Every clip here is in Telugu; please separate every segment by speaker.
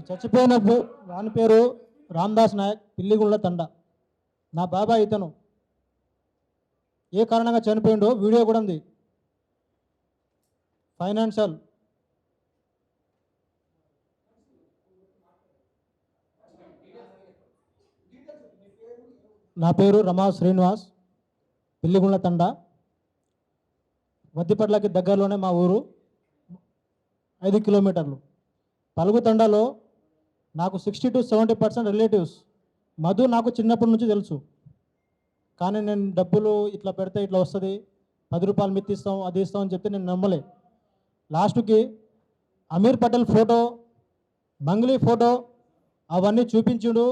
Speaker 1: చచ్చిపోయిన వాని పేరు రామదాస్ నాయక్, పిల్లిగుళ్ళ తండ. నా బాబాయ్ ఇతను. ఏ కారణంగా చనిపోయిండో వీడియో కూడా ఉంది. ఫైనాన్షియల్ నా పేరు రమా శ్రీనివాస్, పిల్లిగుళ్ళ తండ. వద్దిపట్లకి దగ్గరలోనే మా ఊరు, 5 కిలోమీటర్లు. పలుగు తండాలో నాకు 60 to 70% రిలేటివ్స్. మధు నాకు చిన్నప్పటి నుంచి తెలుసు. కానీ నేను డబ్బులు ఇట్లా పెడితే ఇట్లా వస్తుంది, 10 రూపాయలు మిత్తి ఇస్తాం, అది ఇస్తాం అని చెప్తే నేను నమ్మలే. లాస్ట్కి అమీర్ పటేల్ ఫోటో, మంగ్లీ ఫోటో అవన్నీ చూపించుడు.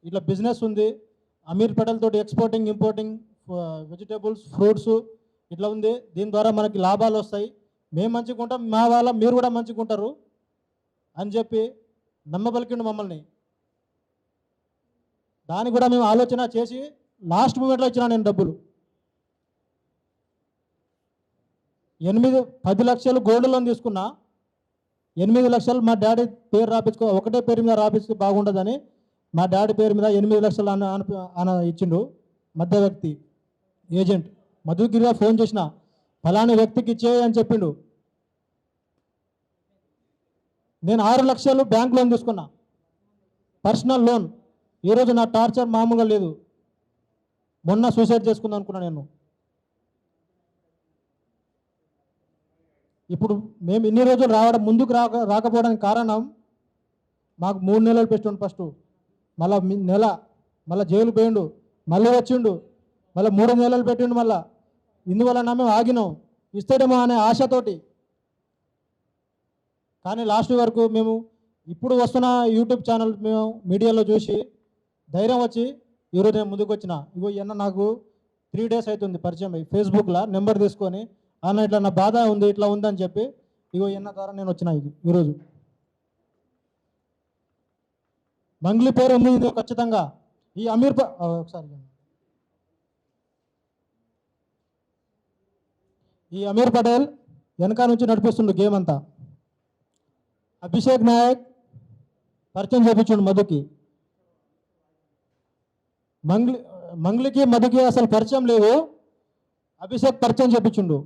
Speaker 1: ఇట్లా బిజినెస్ ఉంది, అమీర్ పటేల్ తోటి ఎక్స్పోర్టింగ్ ఇంపోర్టింగ్ వెజిటేబుల్స్ ఫ్రూట్స్ ఇట్లా ఉంది, దీని ద్వారా మనకి లాభాలు వస్తాయి, మేము మంచిగా ఉంటాం, మా వాళ్ళ మీరు కూడా మంచిగా ఉంటారు అని చెప్పి నమ్మబలికిండు మమ్మల్ని. దాన్ని కూడా మేము ఆలోచన చేసి లాస్ట్ మూమెంట్లో ఇచ్చిన నేను డబ్బులు 10 లక్షలు గోల్డ్ లోన్ తీసుకున్నా. 8 లక్షలు మా డాడీ పేరు రాపించుకో, ఒకటే పేరు మీద రాపిస్తే బాగుండదని మా డాడీ పేరు మీద 8 లక్షలు అన్న ఇచ్చిండు మధ్యవర్తి ఏజెంట్. మధుగిరిగా ఫోన్ చేసిన, ఫలాని వ్యక్తికి ఇచ్చే అని చెప్పిండు. నేను 6 లక్షలు బ్యాంక్ లోన్ తీసుకున్నా, పర్సనల్ లోన్. ఈరోజు నా టార్చర్ మామూలుగా లేదు. మొన్న సూసైడ్ చేసుకుందాం అనుకున్నా నేను. ఇప్పుడు మేము ఇన్ని రోజులు రావడం, ముందుకు రాకపోవడానికి కారణం మాకు 3 నెలలు పెట్టిండు ఫస్ట్, మళ్ళీ నెల, మళ్ళీ జైలు పోయిండు, మళ్ళీ వచ్చిండు, మళ్ళీ 3 నెలలు పెట్టిండు మళ్ళా. ఇందువలన మేము ఆగినాం, ఇస్తాడేమో అనే ఆశతోటి. కానీ లాస్ట్ వరకు మేము ఇప్పుడు వస్తున్న యూట్యూబ్ ఛానల్ మేము మీడియాలో చూసి ధైర్యం వచ్చి ఈరోజు నేను ముందుకు వచ్చిన. ఇగో ఈయన నాకు 3 days అవుతుంది పరిచయం అయ్యి, ఫేస్బుక్లో నెంబర్ తీసుకొని అన్న ఇట్లా నా బాధ ఉంది, ఇట్లా ఉందని చెప్పి ఇగో ఈయన ద్వారా నేను వచ్చిన ఈరోజు. మంగ్లీ పేరు ఉంది ఇది ఖచ్చితంగా. ఈ అమీర్ ఒకసారి ఈ అమీర్ పటేల్ వెనక నుంచి నడిపిస్తుండు గేమ్ అంతా. అభిషేక్ నాయక్ పరిచయం చేపించుండు మధుకి. మంగ్లీకి మధుకి అసలు పరిచయం లేదు, అభిషేక్ పరిచయం చేపించుండు.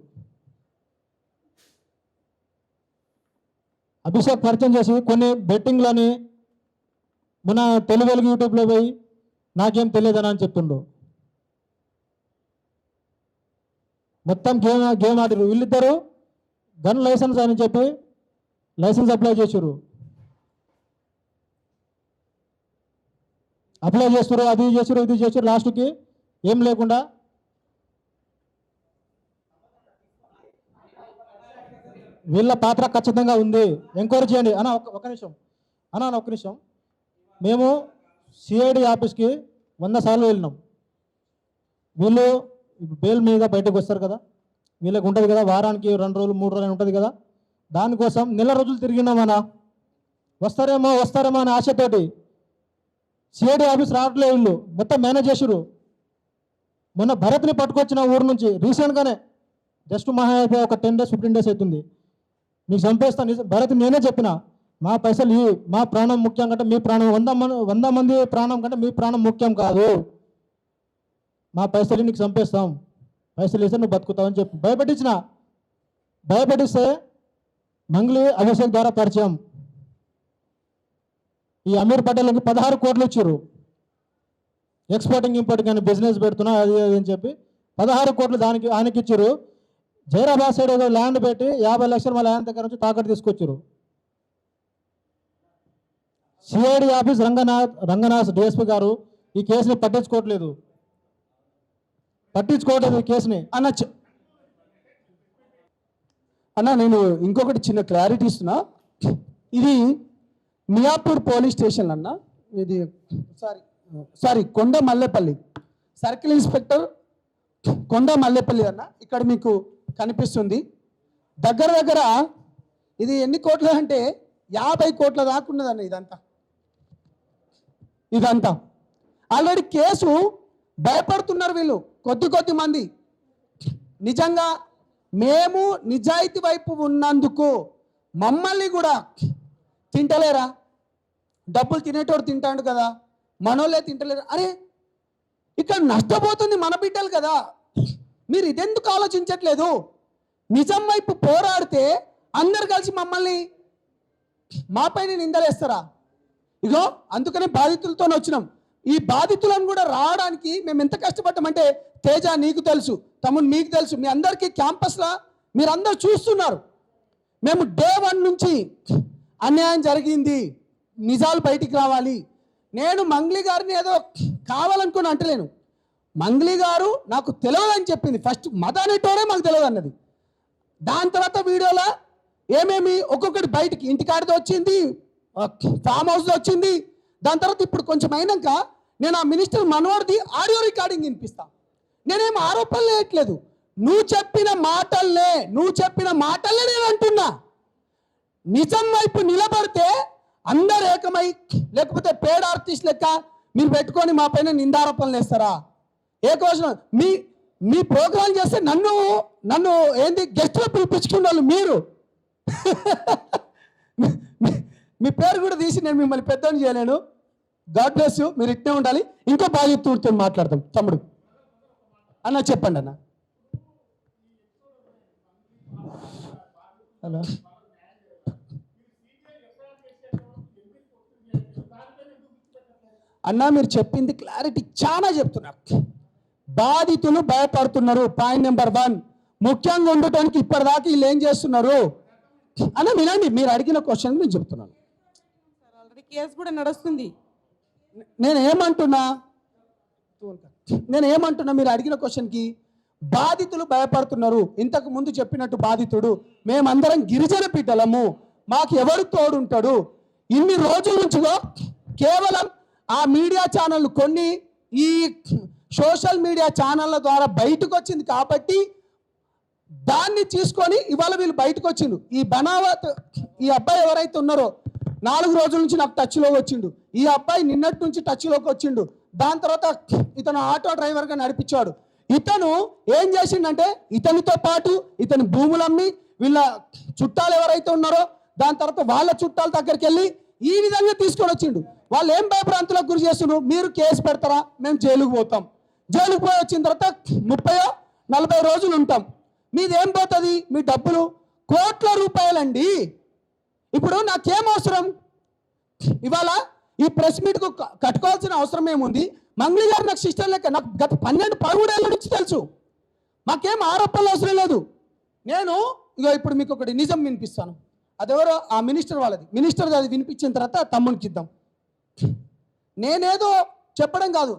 Speaker 1: అభిషేక్ పరిచయం చేసి కొన్ని బెట్టింగ్లని మన తెలుగు యూట్యూబ్లో పోయి నాకేం తెలియదని అని చెప్తుండు. మొత్తం గేమ్ ఆడిరు వీళ్ళిద్దరు. గన్ లైసెన్స్ అని చెప్పి లైసెన్స్ అప్లై చేసారు, అది చేసారు, ఇది చేసారు. లాస్ట్కి ఏం లేకుండా వీళ్ళ పాత్ర ఖచ్చితంగా ఉంది, ఎంక్వైరీ చేయండి అన్న. ఒక నిమిషం అన్న, ఒక్క నిమిషం. మేము సిఐడి ఆఫీస్కి 100 సార్లు వెళ్ళినాం. వీళ్ళు బెయిల్ మీద బయటకు వస్తారు కదా, వీళ్ళకి ఉంటుంది కదా వారానికి 2 రోజులు 3 రోజులు ఉంటుంది కదా, దానికోసం నెల రోజులు తిరిగినామన్నా. వస్తారేమో అనే ఆశతోటి సిఐడి ఆఫీస్ రావట్లే, వీళ్ళు మొత్తం మేనేజ్ చేసారు. మొన్న భరత్ని పట్టుకొచ్చిన ఊరు నుంచి రీసెంట్గానే, జస్ట్ మహా అయిపోయి ఒక 10 days 15 days అవుతుంది. మీకు చంపేస్తాను భరత్, నేనే చెప్పిన మా పైసలు మా ప్రాణం ముఖ్యం కంటే మీ ప్రాణం 100 మంది ప్రాణం కంటే మీ ప్రాణం ముఖ్యం కాదు, మా పైసలు నీకు చంపేస్తాం, పైసలు ఇస్తే నువ్వు బతుకుతావు అని చెప్పి భయపెట్టిస్తే మంగ్లీ అభిషేక్ ద్వారా పరిచయం. ఈ అమీర్ పటేల్కి 16 కోట్లు ఇచ్చారు, ఎక్స్పోర్టింగ్ ఇంపోర్టింగ్ అని బిజినెస్ పెడుతున్నా అది అని చెప్పి 16 కోట్లు దానికి ఆయనకి ఇచ్చారు. జైరాబాద్ సైడ్ ఏదో ల్యాండ్ పెట్టి 50 లక్షలు మా ల్యాండ్ దగ్గర నుంచి తాకట్టు తీసుకొచ్చారు. సిఐడి ఆఫీస్ రంగనాథ్ డిఎస్పీ గారు ఈ కేసుని పట్టించుకోవట్లేదు ఈ కేసుని
Speaker 2: అన్న. నేను ఇంకొకటి చిన్న క్లారిటీ ఇస్తున్నా. ఇది మియాపూర్ పోలీస్ స్టేషన్ అన్న, ఇది సారీ కొండ మల్లేపల్లి సర్కిల్ ఇన్స్పెక్టర్ కొండ మల్లేపల్లి అన్న. ఇక్కడ మీకు కనిపిస్తుంది దగ్గర ఇది ఎన్ని కోట్లు అంటే 50 కోట్ల దాకా ఉన్నదన్న. ఇదంతా ఆల్రెడీ కేసు భయపడుతున్నారు వీళ్ళు కొద్ది మంది. నిజంగా మేము నిజాయితీ వైపు ఉన్నందుకు మమ్మల్ని కూడా తింటలేరా? డబ్బులు తినేటోడు తింటాడు కదా, మనోళ్ళే తింటలేరు. అరే ఇక్కడ నష్టపోతుంది మన బిడ్డలు కదా, మీరు ఇదెందుకు ఆలోచించట్లేదు? నిజం వైపు పోరాడితే అందరు కలిసి మమ్మల్ని మాపైన నిందలేస్తారా? ఇగో అందుకనే బాధితులతో వచ్చినాం. ఈ బాధితులను కూడా రావడానికి మేము ఎంత కష్టపడ్డామంటే, తేజ నీకు తెలుసు, తమ్ముడు మీకు తెలుసు, మీ అందరికీ క్యాంపస్లో మీరందరూ చూస్తున్నారు. మేము డే 1 నుంచి అన్యాయం జరిగింది, నిజాలు బయటికి రావాలి. నేను మంగ్లీ గారిని ఏదో కావాలనుకుని అంటలేను. మంగ్లీ గారు నాకు తెలియదని చెప్పింది. ఫస్ట్ మద అనేటోడే మాకు తెలియదు అన్నది. దాని తర్వాత వీడియోలో ఏమేమి ఒక్కొక్కటి బయటికి ఇంటికాడితో వచ్చింది, ఫామ్ హౌస్లో వచ్చింది. దాని తర్వాత ఇప్పుడు కొంచెం అయినాక నేను ఆ మినిస్టర్ మనోడిది ఆడియో రికార్డింగ్ వినిపిస్తా. నేనేం ఆరోపణలు వేయట్లేదు, నువ్వు చెప్పిన మాటలే నేను అంటున్నా. నిజం వైపు నిలబడితే అందరు ఏకమై, లేకపోతే పేడ ఆర్టిస్ట్ లెక్క మీరు పెట్టుకొని మా పైన నిందారోపణలు వేస్తారా? ఏకవచనం మీ ప్రోగ్రాం చేస్తే నన్ను ఏంది గెస్ట్లో పిలిపించుకున్న వాళ్ళు మీరు. మీ పేరు కూడా తీసి నేను మిమ్మల్ని పెద్దోని చేయలేను. గాడ్ బ్లెస్ యూ, మీరు ఇట్నే ఉండాలి. ఇంకో బాధ్యతతో మాట్లాడతాం. తమ్ముడు అన్న చెప్పండి అన్న.
Speaker 1: హలో,
Speaker 2: అన్న మీరు చెప్పింది క్లారిటీ చాలా చెప్తున్నారు. బాధితులు భయపడుతున్నారు. పాయింట్ నెంబర్ 1 ముఖ్యంగా ఉండటానికి ఇప్పటిదాకా వీళ్ళు ఏం చేస్తున్నారు అన్న వినండి. మీరు అడిగిన క్వశ్చన్ నేను చెప్తున్నాను.
Speaker 3: ఆల్రెడీ కేసు కూడా నడుస్తుంది.
Speaker 2: నేనేమంటున్నా మీరు అడిగిన క్వశ్చన్కి, బాధితులు భయపడుతున్నారు. ఇంతకు ముందు చెప్పినట్టు బాధితుడు మేమందరం గిరిజన బిడ్డలము, మాకు ఎవరు తోడుంటాడు? ఇన్ని రోజుల నుంచిగా కేవలం ఆ మీడియా ఛానళ్ళు కొన్ని ఈ సోషల్ మీడియా ఛానళ్ళ ద్వారా బయటకు వచ్చింది కాబట్టి దాన్ని తీసుకొని ఇవాళ వీళ్ళు బయటకు వచ్చిండు. ఈ బనావత్ ఈ అబ్బాయి ఎవరైతే ఉన్నారో 4 రోజుల నుంచి నాకు టచ్లో వచ్చిండు. ఈ అబ్బాయి నిన్నటి నుంచి టచ్లోకి వచ్చిండు. దాని తర్వాత ఇతను ఆటో డ్రైవర్గా నడిపించాడు. ఇతను ఏం చేసిండంటే, ఇతనితో పాటు ఇతని భూములమ్మి వీళ్ళ చుట్టాలు ఎవరైతే ఉన్నారో దాని తర్వాత వాళ్ళ చుట్టాల దగ్గరికి వెళ్ళి ఈ విధంగా తీసుకొని వచ్చిండు. వాళ్ళు ఏం భయభ్రాంతులకు గురి చేస్తున్నారు? మీరు కేసు పెడతారా, మేము జైలుకు పోతాం. జైలుకు పోయి వచ్చిన తర్వాత 30-40 రోజులు ఉంటాం. మీదేం పోతుంది? మీ డబ్బులు కోట్ల రూపాయలండి. ఇప్పుడు నాకేం అవసరం? ఇవాళ ఈ ప్రెస్ మీట్కు కట్టుకోవాల్సిన అవసరం ఏముంది? మంగ్లీ గారు నాకు సిస్టర్ లెక్క, నాకు గత 12-13 ఏళ్ళ నుంచి తెలుసు. మాకేం ఆరోపణలు అవసరం లేదు. నేను ఇప్పుడు మీకు ఒకటి నిజం వినిపిస్తాను. అదెవరో ఆ మినిస్టర్ వాళ్ళది. మినిస్టర్ అది వినిపించిన తర్వాత తమ్మునికి ఇద్దాం. నేనేదో చెప్పడం కాదు,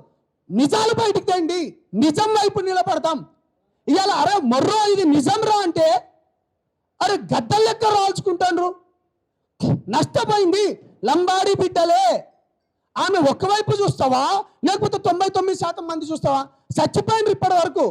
Speaker 2: నిజాలు బయటికి తేండి, నిజం వైపు నిలబడతాం. ఇవాళ అరే మొర్రో ఇది నిజం రా అంటే అరే గద్దల లెక్క రాల్చుకుంటాండ్రు. నష్టపోయింది లంబాడి బిడ్డలే. ఆమె ఒక్కవైపు చూస్తావా, లేకపోతే 99% మంది చూస్తావా? చచ్చిపోయిండ్రు ఇప్పటి వరకు.